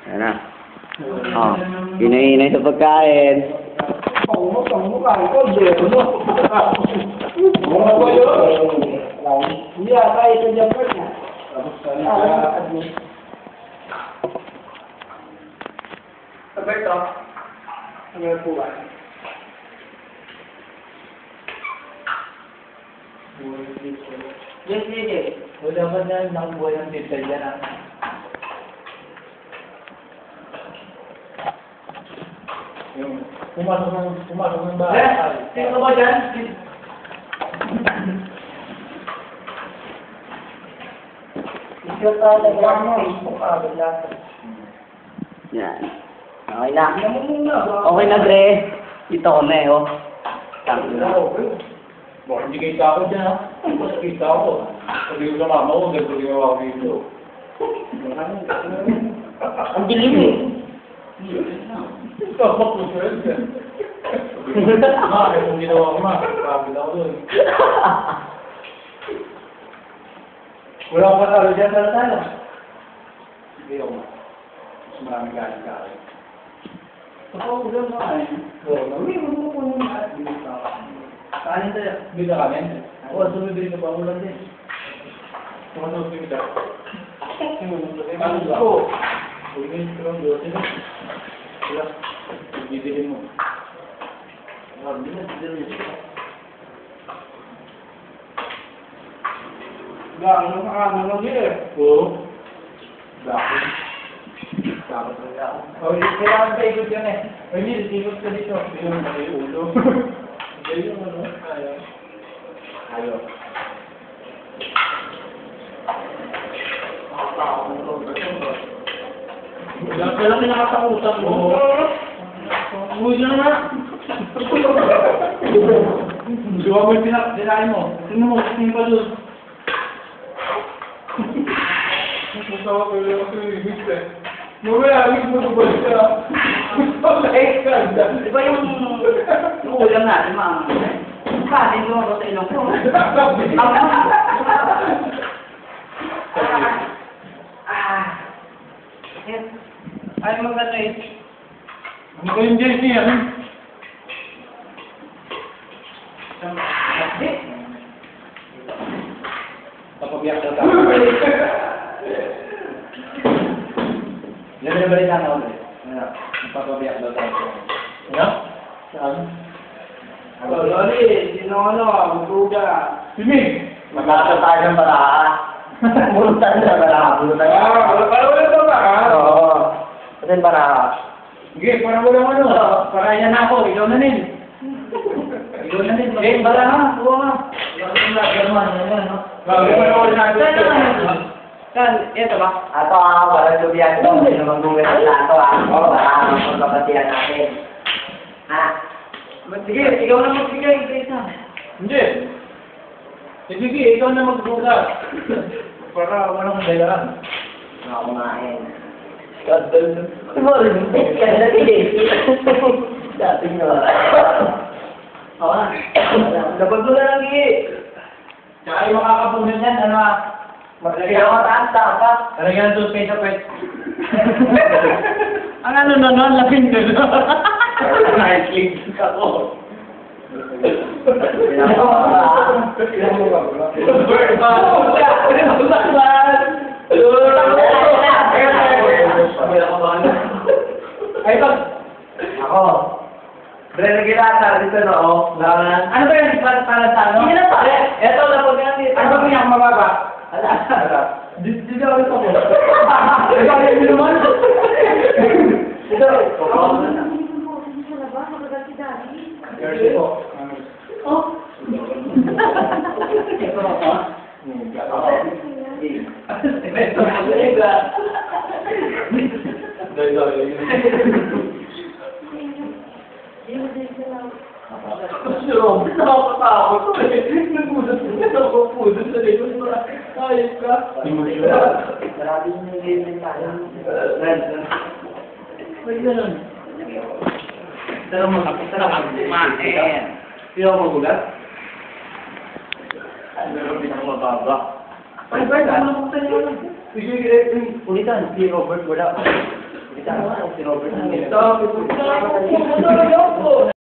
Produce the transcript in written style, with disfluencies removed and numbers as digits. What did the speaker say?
Ayan na. Oh, inay-inay sa pagkain. Alberto, ano po ba? Yes, yes. Wala ba na nakabuhay ng detail yan ah? Pumasok ng bahay. Sino ba dyan? Ikaw talaga mo, Facebook agad lahat. Yan. Okay na. Okay na, Dre. Dito ko na eh, oh. Tama na. Baka hindi kita ako dyan ha. Baka kita ako. Sabi ko sa mama ko, ganito ginawa ko dito. Ang dilim eh. Ito, mapusunod yan. Ma, kung ginawa ko ma, kapit ako doon. Wala ko matalo dyan sa tala. Sige ako ma. Mas maraming galing ka rin. Ako, ulam mo ay. Uwi, mo ko nung lahat. Kanin tayo. Bila kanin? Oo, sumibili ka ba ulam din? Tumatawag din ka. Ano ko? Uwi ko lang doon. Wala. Bibili mo. Hindi na bibili mo. Gano'n ka lang eh. Oo. Bakit? Dapat talaga ako. Oh, kailangan ba ikot yan eh? Hindi, ikot ka dito. Hindi naman na yung ulo. Hindi yung ano. Ayaw. Ayaw. Kailangan nakatakutan mo. Uwi na nga. Gawa mo yung sinain mo. Tingnan mo, tingnan pa doon. Tawa ko yung ibig eh. Mamaya, ibig mo ito ba siya? Di ba yung ulam natin, mga kanin mo ako sa ilong ko? Ay, maganda eh. Ano ko yung JC yan? Papabiyak na tayo. Yan na balita na ulit. Papabiyak na tayo. Ano? Saan? Loli, sino magduga? Simi! Magkakasal tayo ng baraha. Bulutan na baraha. Bulutan na. Wala ba? Oo. Kasi yung baraha. Sige, parang walang ano. Para yan ako. Ikaw na rin. Ikaw na rin. Eh, baraha. Oo nga. Grabe mo naman natin. Kan, ito ba? Ato walang lubiyan ito. Hindi naman gumit ang lato para magkapatihan natin. Ha? Sige, ikaw na magbigay. Hindi. Sige, ikaw na magbukas. Para walang dayaran. Ako kumain. Hindi ka na rin. Dati nyo. Oo nga. Dapat mo na lang Tsaka yung makakapunan yan, ano ah. Kaya mataas ka. Talagyan ng toothpaste sa pet. Ang ano nun, lapin doon. Nike ako. Ay, pag... Ako. Brelagilata, dito na ako. Ano ba yung para sa ano? Hindi na pa. Ito na po ganyan. Ano ba yung mababa? Dito ako ito mo. Ito yung minuman. Dito. Jersey po. Oh. Ito na pa. Si Rob, nakakatakot. Nagpupunod sa likod mo. Ayos ka. Marami yung nag-iisip tayo. Ay, ganun. Sarap kumain. Hindi ako magulat. Meron din ako mababa. Ay, Bert, ano mo tayo? Sige, ulitan. Si Robert, wala. Kita naman, sinover na. Ito, ito, ito, ito, ito, ito,